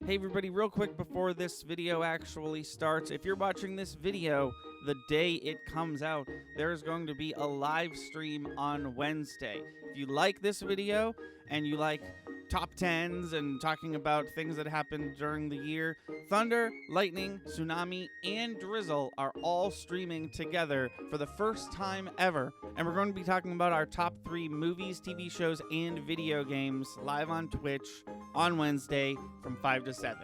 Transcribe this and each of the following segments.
Hey everybody, real quick before this video actually starts, if you're watching this video the day it comes out, there's going to be a live stream on Wednesday. If you like this video and you like top 10s and talking about things that happened during the year, thunder, lightning, tsunami, and drizzle are all streaming together for the first time ever. And we're going to be talking about our top 3 movies, TV shows, and video games live on Twitch on Wednesday from 5 to 7.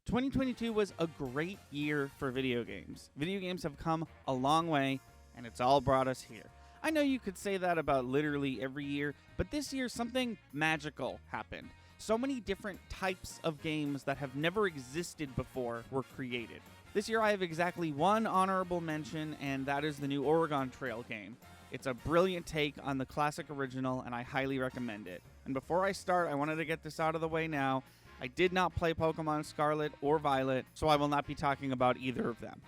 "2022 was a great year for video games. Video games have come a long way, and it's all brought us here. I know you could say that about literally every year, but this year something magical happened. So many different types of games that have never existed before were created. This year I have exactly one honorable mention, and that is the new Oregon Trail game. It's a brilliant take on the classic original, and I highly recommend it. And before I start, I wanted to get this out of the way now. I did not play Pokemon Scarlet or Violet, so I will not be talking about either of them.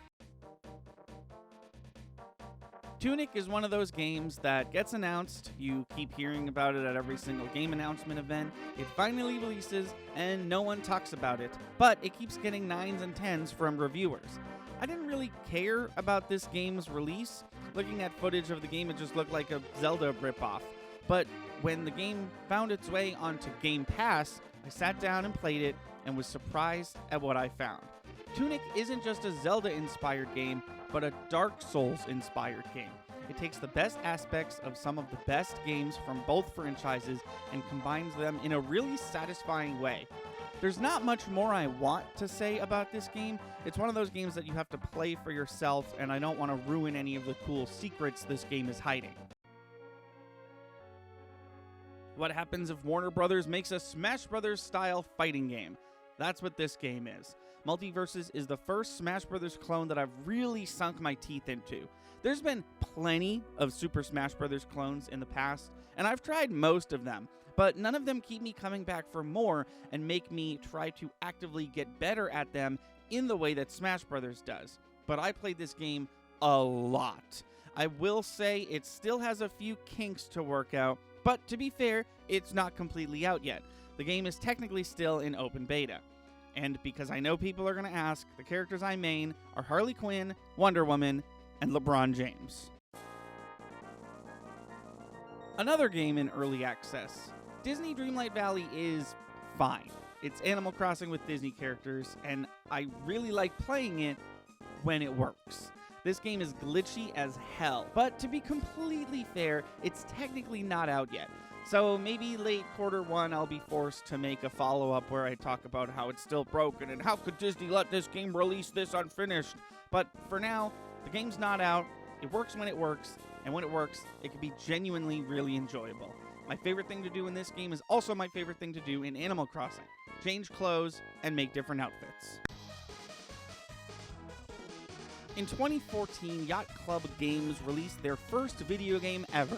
Tunic is one of those games that gets announced, you keep hearing about it at every single game announcement event, it finally releases, and no one talks about it, but it keeps getting 9s and 10s from reviewers. I didn't really care about this game's release. Looking at footage of the game, it just looked like a Zelda ripoff. But when the game found its way onto Game Pass, I sat down and played it and was surprised at what I found. Tunic isn't just a Zelda-inspired game, but a Dark Souls-inspired game. It takes the best aspects of some of the best games from both franchises and combines them in a really satisfying way. There's not much more I want to say about this game. It's one of those games that you have to play for yourself, and I don't want to ruin any of the cool secrets this game is hiding. What happens if Warner Brothers makes a Smash Brothers style fighting game? That's what this game is. Multiverses is the first Smash Brothers clone that I've really sunk my teeth into. There's been plenty of Super Smash Brothers clones in the past, and I've tried most of them, but none of them keep me coming back for more and make me try to actively get better at them in the way that Smash Brothers does. But I played this game a lot. I will say it still has a few kinks to work out, but to be fair, it's not completely out yet. The game is technically still in open beta. And because I know people are going to ask, the characters I main are Harley Quinn, Wonder Woman, and LeBron James. Another game in early access. Disney Dreamlight Valley is fine. It's Animal Crossing with Disney characters, and I really like playing it when it works. This game is glitchy as hell, but to be completely fair, it's technically not out yet. So maybe late Q1 I'll be forced to make a follow-up where I talk about how it's still broken and how could Disney let this game release this unfinished. But for now, the game's not out, it works when it works, and when it works, it can be genuinely really enjoyable. My favorite thing to do in this game is also my favorite thing to do in Animal Crossing. Change clothes and make different outfits. In 2014, Yacht Club Games released their first video game ever,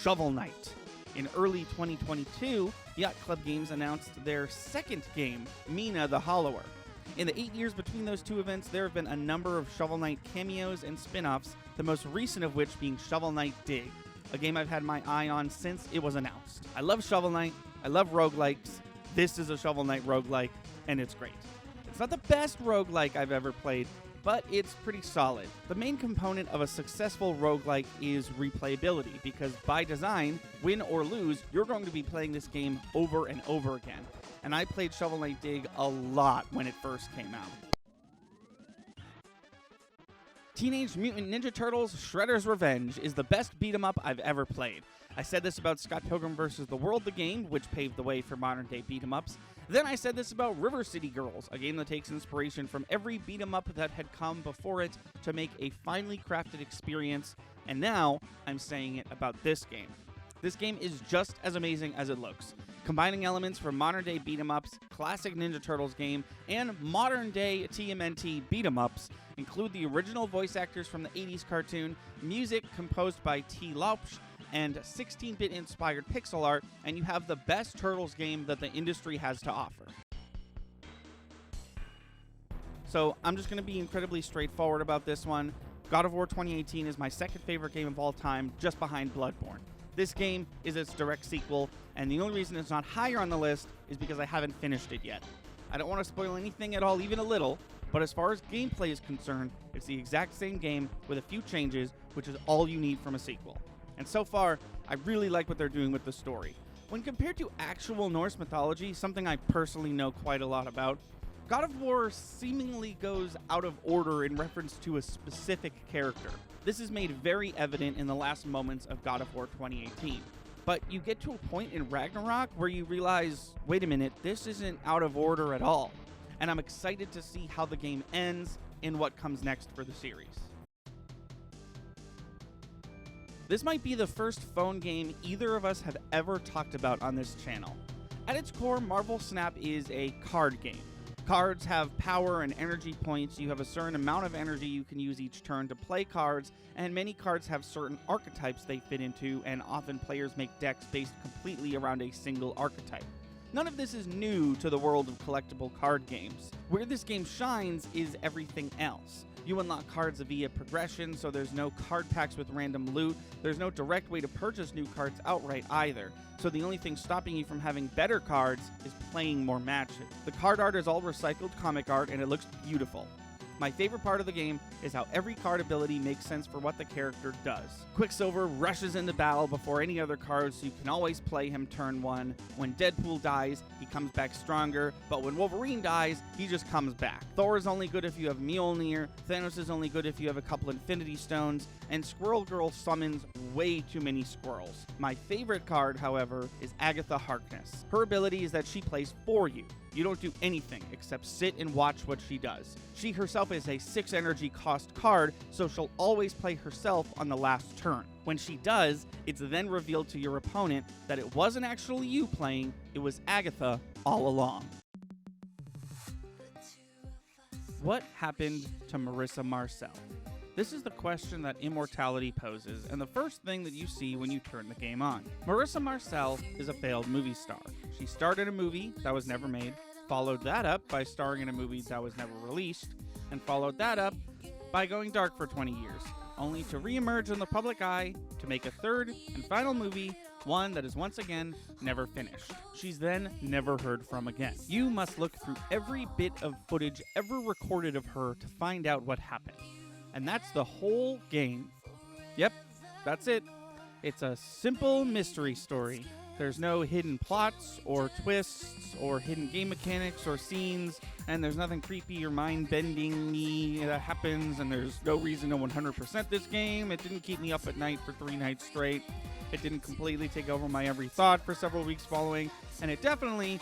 Shovel Knight. In early 2022, Yacht Club Games announced their second game, Mina the Hollower. In the 8 years between those two events, there have been a number of Shovel Knight cameos and spin-offs, the most recent of which being Shovel Knight Dig, a game I've had my eye on since it was announced. I love Shovel Knight, I love roguelikes, this is a Shovel Knight roguelike, and it's great. It's not the best roguelike I've ever played, but it's pretty solid. The main component of a successful roguelike is replayability, because by design, win or lose, you're going to be playing this game over and over again. And I played Shovel Knight Dig a lot when it first came out. Teenage Mutant Ninja Turtles Shredder's Revenge is the best beat-em-up I've ever played. I said this about Scott Pilgrim vs. the World, the game, which paved the way for modern-day beat-em-ups. Then I said this about River City Girls, a game that takes inspiration from every beat-em-up that had come before it to make a finely crafted experience. And now I'm saying it about this game. This game is just as amazing as it looks. Combining elements from modern-day beat-em-ups, classic Ninja Turtles game, and modern-day TMNT beat-em-ups include the original voice actors from the 80s cartoon, music composed by T. Lausch, and 16-bit inspired pixel art, and you have the best Turtles game that the industry has to offer. So I'm just going to be incredibly straightforward about this one. God of War 2018 is my second favorite game of all time, just behind Bloodborne. This game is its direct sequel, and the only reason it's not higher on the list is because I haven't finished it yet. I don't want to spoil anything at all, even a little, but as far as gameplay is concerned, it's the exact same game with a few changes, which is all you need from a sequel. And so far, I really like what they're doing with the story. When compared to actual Norse mythology, something I personally know quite a lot about, God of War seemingly goes out of order in reference to a specific character. This is made very evident in the last moments of God of War 2018. But you get to a point in Ragnarok where you realize, wait a minute, this isn't out of order at all. And I'm excited to see how the game ends and what comes next for the series. This might be the first phone game either of us have ever talked about on this channel. At its core, Marvel Snap is a card game. Cards have power and energy points. You have a certain amount of energy you can use each turn to play cards, and many cards have certain archetypes they fit into, and often players make decks based completely around a single archetype. None of this is new to the world of collectible card games. Where this game shines is everything else. You unlock cards via progression, so there's no card packs with random loot. There's no direct way to purchase new cards outright either. So the only thing stopping you from having better cards is playing more matches. The card art is all recycled comic art, and it looks beautiful. My favorite part of the game is how every card ability makes sense for what the character does. Quicksilver rushes into battle before any other cards, so you can always play him turn 1. When Deadpool dies, he comes back stronger, but when Wolverine dies, he just comes back. Thor is only good if you have Mjolnir, Thanos is only good if you have a couple Infinity Stones, and Squirrel Girl summons way too many squirrels. My favorite card, however, is Agatha Harkness. Her ability is that she plays for you. You don't do anything except sit and watch what she does. She herself is a 6 energy cost card, so she'll always play herself on the last turn. When she does, it's then revealed to your opponent that it wasn't actually you playing, it was Agatha all along. What happened to Marissa Marcel? This is the question that Immortality poses, and the first thing that you see when you turn the game on. Marissa Marcel is a failed movie star. She starred in a movie that was never made, followed that up by starring in a movie that was never released, and followed that up by going dark for 20 years, only to re-emerge in the public eye to make a third and final movie, one that is once again never finished. She's then never heard from again. You must look through every bit of footage ever recorded of her to find out what happened. And that's the whole game. Yep, that's it. It's a simple mystery story. There's no hidden plots or twists or hidden game mechanics or scenes, and there's nothing creepy or mind-bending that happens, and there's no reason to 100% this game. It didn't keep me up at night for 3 nights straight. It didn't completely take over my every thought for several weeks following, and it definitely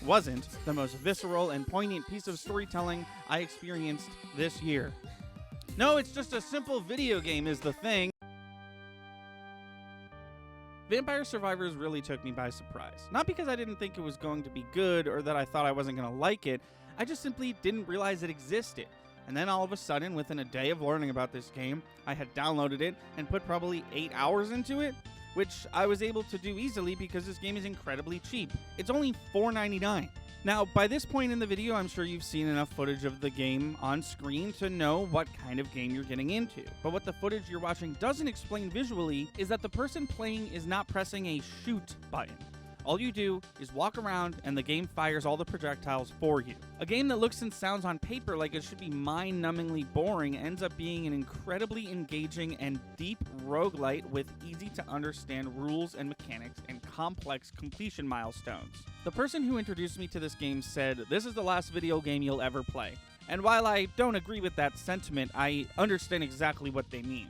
wasn't the most visceral and poignant piece of storytelling I experienced this year. No, it's just a simple video game is the thing. Vampire Survivors really took me by surprise. Not because I didn't think it was going to be good or that I thought I wasn't going to like it, I just simply didn't realize it existed. And then all of a sudden, within a day of learning about this game, I had downloaded it and put probably 8 hours into it, which I was able to do easily because this game is incredibly cheap. It's only $4.99. Now, by this point in the video, I'm sure you've seen enough footage of the game on screen to know what kind of game you're getting into. But what the footage you're watching doesn't explain visually is that the person playing is not pressing a shoot button. All you do is walk around and the game fires all the projectiles for you. A game that looks and sounds on paper like it should be mind-numbingly boring ends up being an incredibly engaging and deep roguelite with easy-to-understand rules and mechanics and complex completion milestones. The person who introduced me to this game said, "This is the last video game you'll ever play." And while I don't agree with that sentiment, I understand exactly what they mean.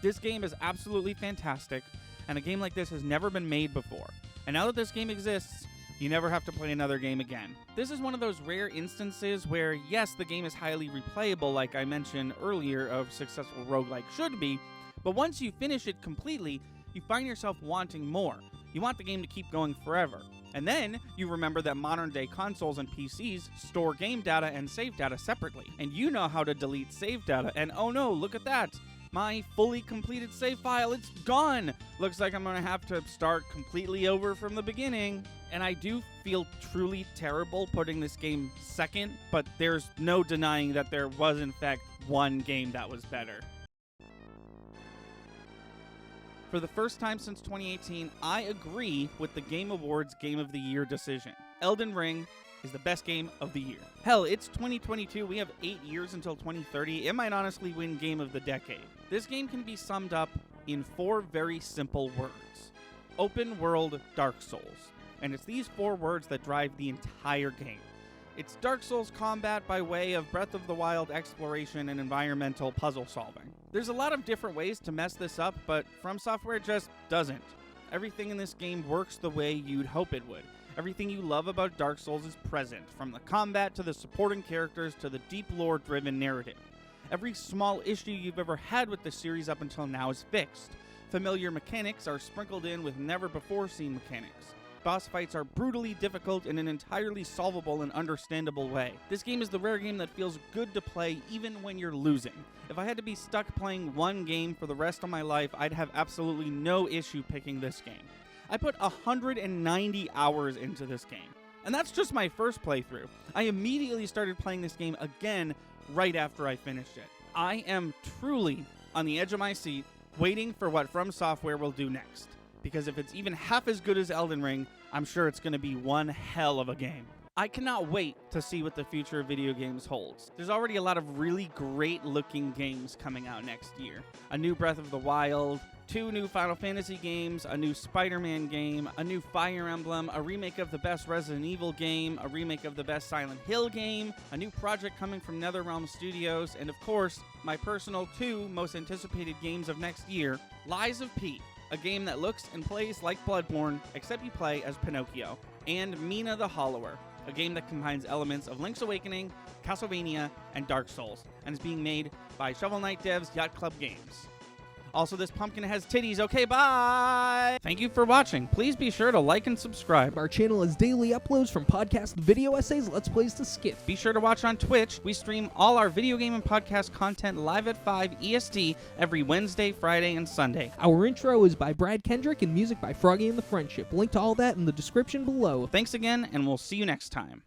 This game is absolutely fantastic, and a game like this has never been made before. And now that this game exists, you never have to play another game again. This is one of those rare instances where, yes, the game is highly replayable, like I mentioned earlier of successful roguelike should be, but once you finish it completely, you find yourself wanting more. You want the game to keep going forever. And then you remember that modern-day consoles and PCs store game data and save data separately. And you know how to delete save data, and oh no, look at that! My fully completed save file, it's gone! Looks like I'm gonna have to start completely over from the beginning. And I do feel truly terrible putting this game second, but there's no denying that there was in fact one game that was better. For the first time since 2018, I agree with the Game Awards Game of the Year decision. Elden Ring is the best game of the year. Hell, it's 2022, we have 8 years until 2030. It might honestly win Game of the Decade. This game can be summed up in 4 very simple words. Open world Dark Souls. And it's these 4 words that drive the entire game. It's Dark Souls combat by way of Breath of the Wild exploration and environmental puzzle solving. There's a lot of different ways to mess this up, but From Software just doesn't. Everything in this game works the way you'd hope it would. Everything you love about Dark Souls is present, from the combat to the supporting characters to the deep lore-driven narrative. Every small issue you've ever had with the series up until now is fixed. Familiar mechanics are sprinkled in with never-before-seen mechanics. Boss fights are brutally difficult in an entirely solvable and understandable way. This game is the rare game that feels good to play even when you're losing. If I had to be stuck playing one game for the rest of my life, I'd have absolutely no issue picking this game. I put 190 hours into this game, and that's just my first playthrough. I immediately started playing this game again right after I finished it. I am truly on the edge of my seat, waiting for what From Software will do next. Because if it's even half as good as Elden Ring, I'm sure it's going to be one hell of a game. I cannot wait to see what the future of video games holds. There's already a lot of really great looking games coming out next year. A new Breath of the Wild, 2 new Final Fantasy games, a new Spider-Man game, a new Fire Emblem, a remake of the best Resident Evil game, a remake of the best Silent Hill game, a new project coming from NetherRealm Studios, and of course, my personal 2 most anticipated games of next year, Lies of P, a game that looks and plays like Bloodborne, except you play as Pinocchio, and Mina the Hollower, a game that combines elements of Link's Awakening, Castlevania, and Dark Souls, and is being made by Shovel Knight devs Yacht Club Games. Also, this pumpkin has titties. Okay, bye! Thank you for watching. Please be sure to like and subscribe. Our channel has daily uploads from podcast video essays, Let's Plays to skits. Be sure to watch on Twitch. We stream all our video game and podcast content live at 5 EST every Wednesday, Friday, and Sunday. Our intro is by Brad Kendrick and music by Froggy and the Friendship. Link to all that in the description below. Thanks again, and we'll see you next time.